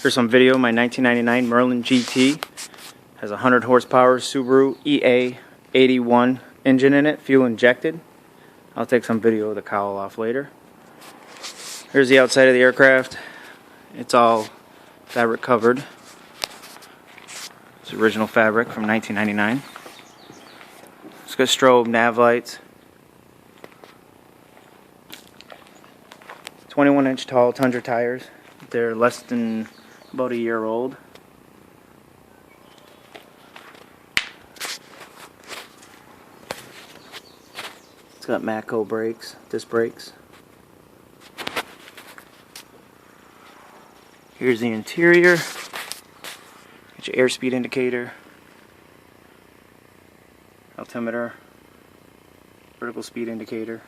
Here's some video of my 1999 Merlin GT. Has a 100 horsepower Subaru EA81 engine in it, fuel injected. I'll take some video of the cowl off later. Here's the outside of the aircraft. It's all fabric covered. It's original fabric from 1999. It's got strobe nav lights. 21-inch tall Tundra tires. They're less than about a year old. It's got Matco brakes, disc brakes. Here's the interior. Get your airspeed indicator, altimeter, vertical speed indicator,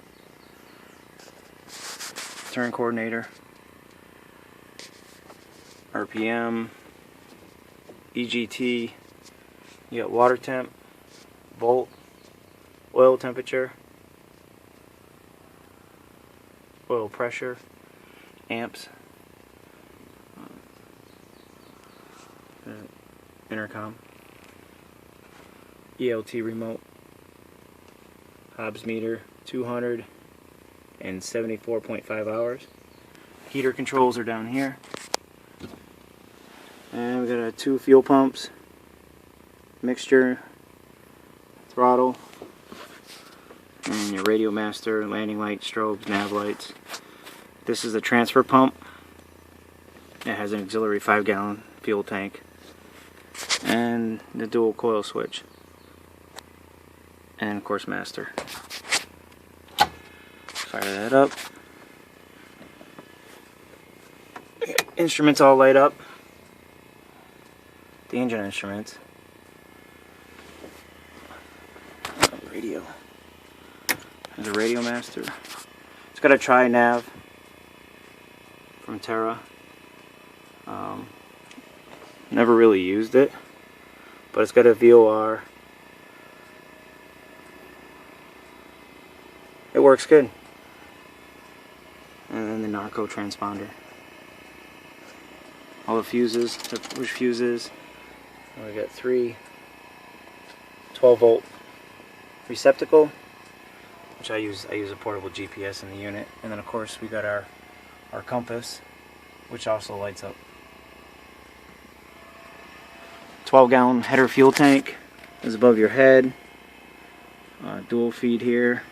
turn coordinator, RPM, EGT. You got water temp, volt, oil temperature, oil pressure, amps, intercom, ELT remote, Hobbs meter, 274.5 hours. Heater controls are down here. And we got 2 fuel pumps, mixture, throttle, and your radio master, landing light, strobes, nav lights. This is the transfer pump. It has an auxiliary 5-gallon fuel tank. And the dual coil switch. And of course master. Fire that up. Instruments all light up. The engine instruments. Radio. There's a radio master. It's got a tri-nav from Terra. Never really used it, but it's got a VOR. It works good. And then the narco transponder. All the fuses, the push fuses. And we got 3 12-volt receptacle, which I use a portable GPS in the unit, and then of course we got our compass, which also lights up. 12-gallon header fuel tank is above your head. Dual feed here.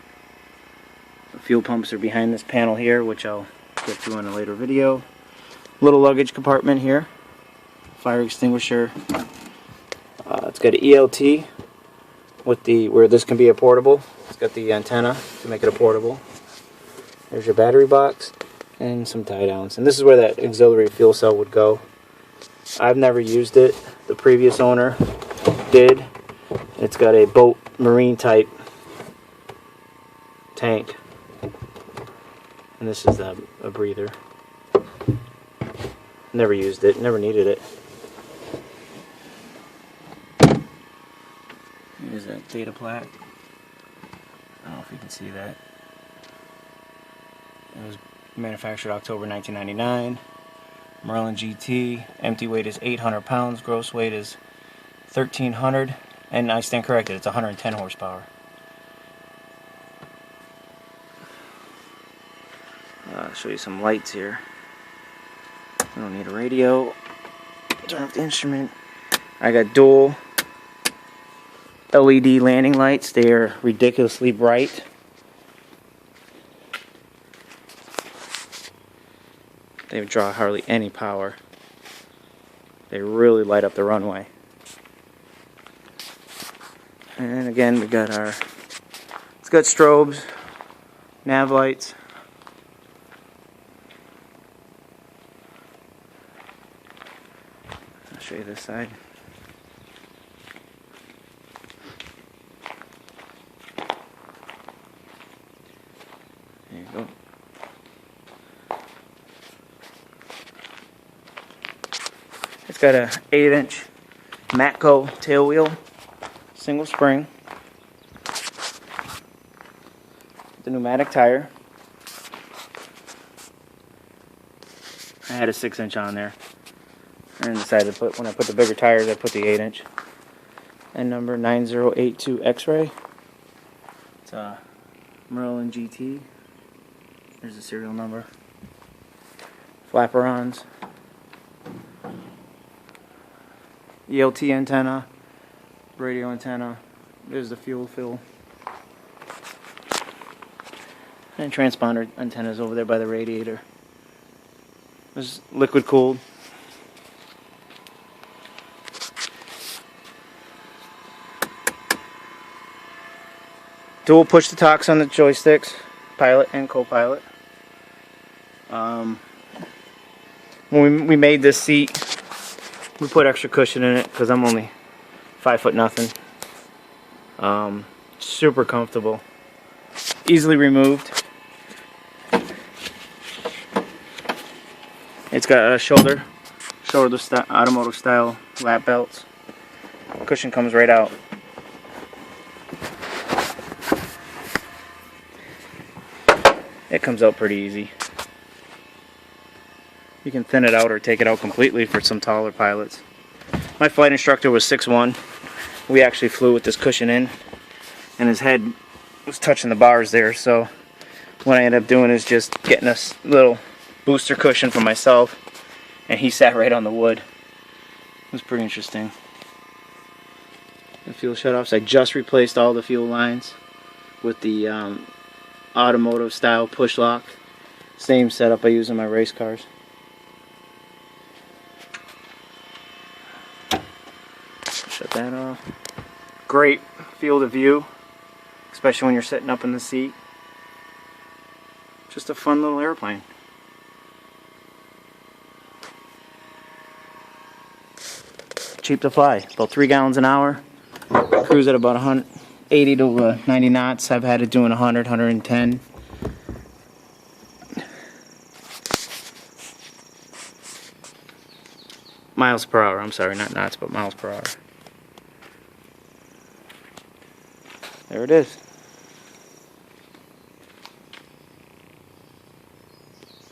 The fuel pumps are behind this panel here, which I'll get to in a later video. Little luggage compartment here. Fire extinguisher. It's got an ELT with where this can be a portable. It's got the antenna to make it a portable. There's your battery box and some tie downs. And this is where that auxiliary fuel cell would go. I've never used it. The previous owner did. It's got a boat marine type tank. And this is a breather. Never used it, never needed it. Here's that data plaque. I don't know if you can see that. It was manufactured October 1999. Merlin GT. Empty weight is 800 pounds. Gross weight is 1,300. And I stand corrected, it's 110 horsepower. I'll show you some lights here. We don't need a radio. Turn off the instrument. I got dual LED landing lights. They are ridiculously bright. They draw hardly any power. They really light up the runway. And again, we got it's got strobes, nav lights. I'll show you this side. There you go. It's got a 8-inch Matco tail wheel, single spring, the pneumatic tire. I had a 6-inch on there. And decided to put, when I put the bigger tires, I put the 8-inch. And number 9082 X-Ray. It's a Merlin GT. There's the serial number. Flapperons. ELT antenna. Radio antenna. There's the fuel fill. And transponder antennas over there by the radiator. There's liquid cooled. Dual push to talks on the joysticks, pilot and co-pilot. When we made this seat, we put extra cushion in it because I'm only 5'0". Super comfortable, easily removed. It's got a shoulder automotive style lap belts. Cushion comes right out. It comes out pretty easy. You can thin it out or take it out completely for some taller pilots. My flight instructor was 6'1". We actually flew with this cushion in, and his head was touching the bars there, so what I ended up doing is just getting a little booster cushion for myself, and he sat right on the wood. It was pretty interesting. The fuel shutoffs, I just replaced all the fuel lines with the automotive style push lock. Same setup I use in my race cars. Shut that off. Great field of view, especially when you're sitting up in the seat. Just a fun little airplane. Cheap to fly, about 3 gallons an hour. Cruise at about 180 to 90 knots. I've had it doing 100, 110. Miles per hour, I'm sorry, not knots, but miles per hour. There it is.